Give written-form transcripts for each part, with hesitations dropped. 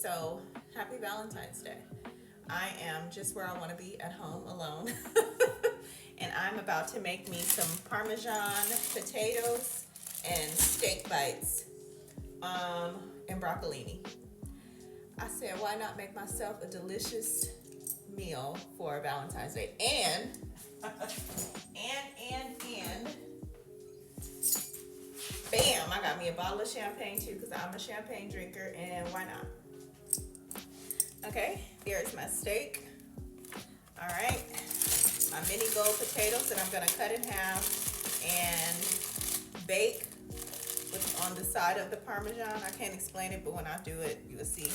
so happy Valentine's Day. I am just where I want to be, at home alone. And I'm about to make me some Parmesan potatoes and steak bites and broccolini. I said, why not make myself a delicious meal for Valentine's Day? And bam, I got me a bottle of champagne too, because I'm a champagne drinker, and why not? Okay, here's my steak. All right, my mini gold potatoes that I'm gonna cut in half and bake on the side of the Parmesan. I can't explain it, but when I do it, you will see.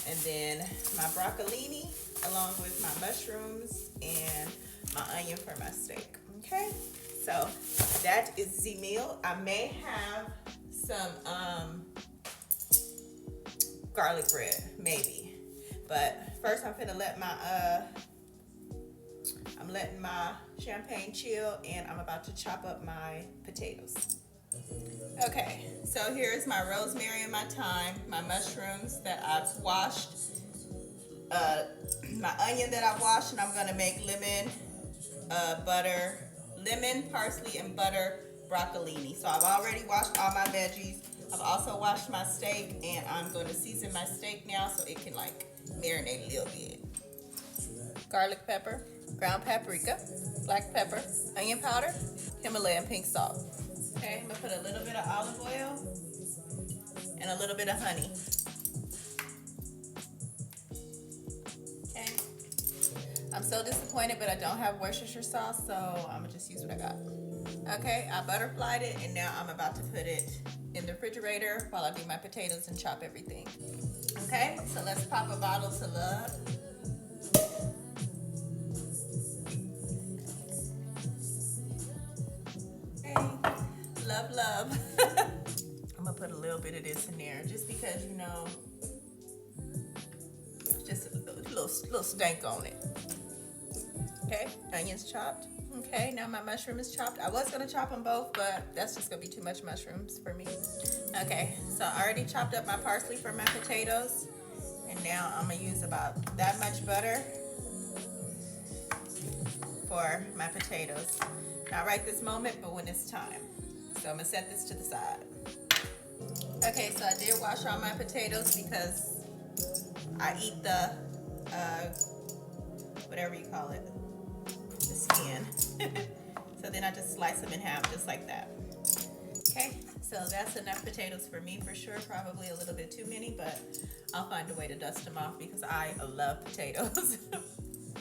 And then my broccolini along with my mushrooms and my onion for my steak. Okay, so that is the meal. I may have some garlic bread, maybe. But first I'm gonna let my I'm letting my champagne chill, and I'm about to chop up my potatoes. Okay, so here's my rosemary and my thyme, my mushrooms that I've washed, my onion that I've washed, and I'm gonna make lemon, parsley, and butter broccolini. So I've already washed all my veggies. I've also washed my steak, and I'm going to season my steak now so it can like marinate a little bit. Garlic pepper, ground paprika, black pepper, onion powder, Himalayan pink salt. Okay, I'm gonna put a little bit of olive oil and a little bit of honey. Okay, I'm so disappointed, but I don't have Worcestershire sauce, so I'm gonna just use what I got. Okay, I butterflied it, and now I'm about to put it in the refrigerator while I do my potatoes and chop everything. Okay, so let's pop a bottle to love. Love. I'm gonna put a little bit of this in there just because, you know, just a little stank on it. Okay, onions chopped. Okay, now my mushroom is chopped. I was gonna chop them both, but that's just gonna be too much mushrooms for me. Okay, so I already chopped up my parsley for my potatoes, and now I'm gonna use about that much butter for my potatoes. Not right this moment, but when it's time. So I'm gonna set this to the side. Okay, so I did wash all my potatoes because I eat the, whatever you call it, the skin. So then I just slice them in half just like that. Okay, so that's enough potatoes for me for sure. Probably a little bit too many, but I'll find a way to dust them off because I love potatoes.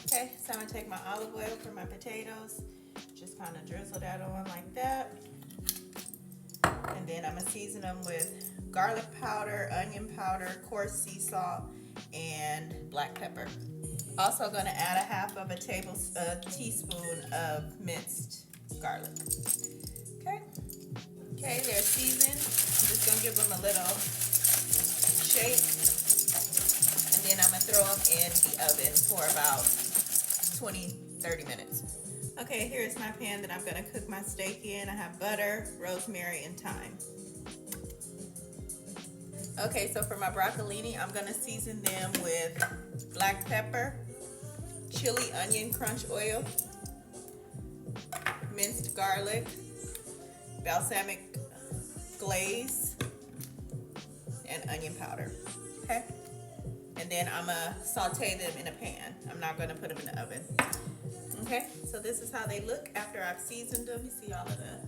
Okay, so I'm gonna take my olive oil for my potatoes. Just kind of drizzle that on like that. And then I'm gonna season them with garlic powder, onion powder, coarse sea salt, and black pepper. Also gonna add a teaspoon of minced garlic. Okay, they're seasoned. I'm just gonna give them a little shake, and then I'm gonna throw them in the oven for about 20-30 minutes. Okay, here's my pan that I'm gonna cook my steak in. I have butter, rosemary, and thyme. Okay, so for my broccolini, I'm gonna season them with black pepper, chili onion crunch oil, minced garlic, balsamic glaze, and onion powder. Okay, and then I'm gonna saute them in a pan. I'm not gonna put them in the oven. Okay, so this is how they look after I've seasoned them. You see all of the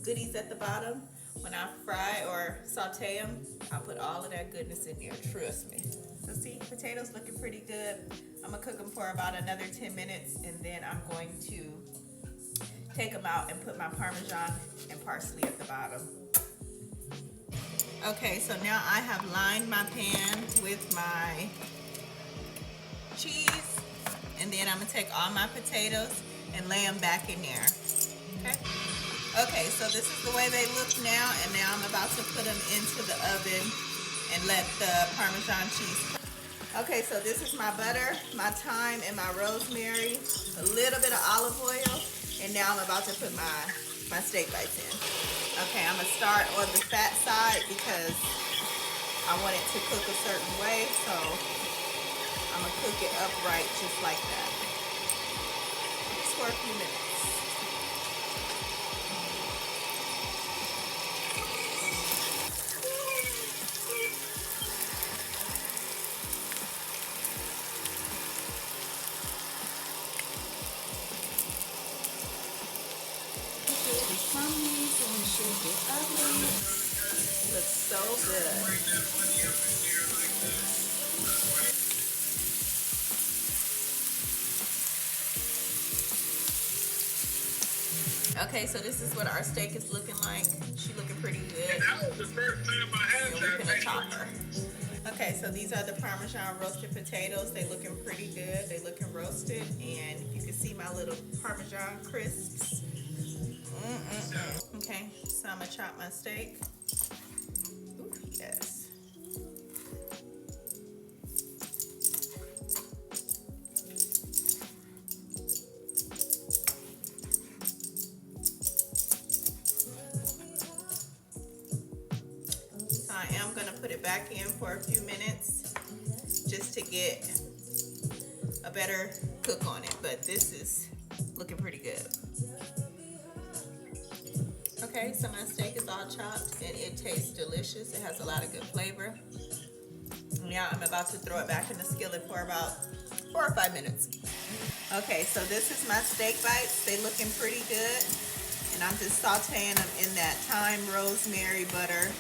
goodies at the bottom. When I fry or saute them, I'll put all of that goodness in there, trust me. So see, potatoes looking pretty good. I'm gonna cook them for about another 10 minutes, and then I'm going to take them out and put my Parmesan and parsley at the bottom. Okay, so now I have lined my pan with my cheese. And then I'm gonna take all my potatoes and lay them back in there. Okay, so this is the way they look now, and now I'm about to put them into the oven and let the Parmesan cheese cook. Okay, so this is my butter, my thyme, and my rosemary, a little bit of olive oil, and now I'm about to put my steak bites in. Okay, I'm gonna start on the fat side because I want it to cook a certain way, so I'm gonna cook it upright just like that, just for a few minutes. Looks so good. Okay, so this is what our steak is looking like. She's looking pretty good. That was the first time I had that. We're gonna chop her. Okay, so these are the Parmesan roasted potatoes. They looking pretty good. They looking roasted, and you can see my little Parmesan crisps. Okay, so I'm gonna chop my steak. Ooh, yes. So I am gonna put it back in for a few minutes just to get a better cook on it, but this is looking pretty good. Okay, so my steak is all chopped and it tastes delicious. It has a lot of good flavor. Now I'm about to throw it back in the skillet for about 4 or 5 minutes. Okay, so this is my steak bites. They looking pretty good. And I'm just sauteing them in that thyme, rosemary, butter,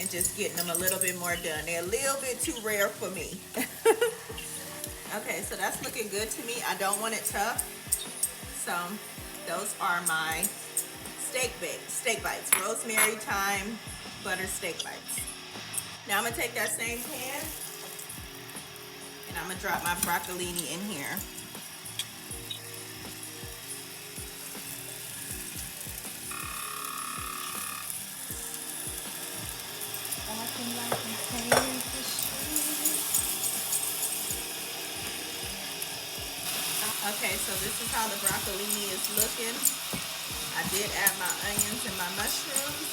and just getting them a little bit more done. They're a little bit too rare for me. Okay, so that's looking good to me. I don't want it tough. So those are my steak bites, rosemary, thyme, butter steak bites. Now I'm gonna take that same pan and I'm gonna drop my broccolini in here. Okay, so this is how the broccolini is looking. I did add my onions and my mushrooms,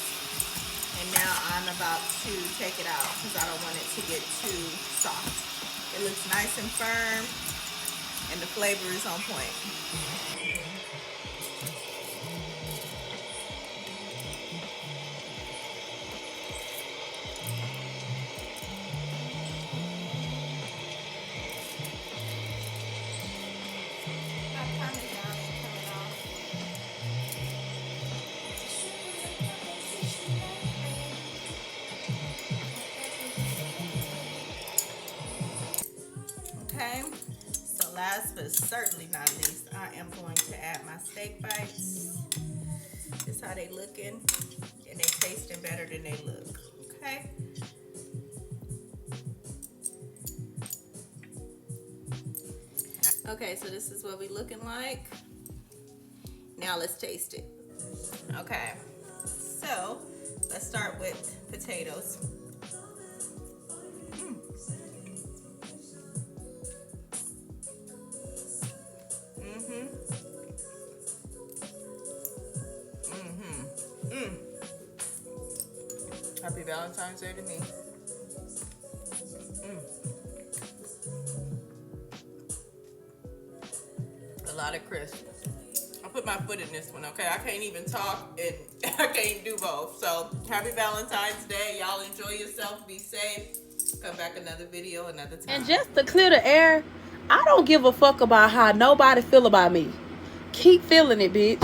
and now I'm about to take it out because I don't want it to get too soft. It looks nice and firm, and the flavor is on point. Okay, so last but certainly not least, I am going to add my steak bites. This is how they looking, and they tasting better than they look. Okay. Okay, so this is what we looking like. Now let's taste it. Okay, so let's start with potatoes. Happy Valentine's Day to me. A lot of crisp. I put my foot in this one, okay? I can't even talk and I can't do both. So happy Valentine's Day. Y'all enjoy yourself. Be safe. Come back another video another time. And just to clear the air, I don't give a fuck about how nobody feel about me. Keep feeling it, bitch.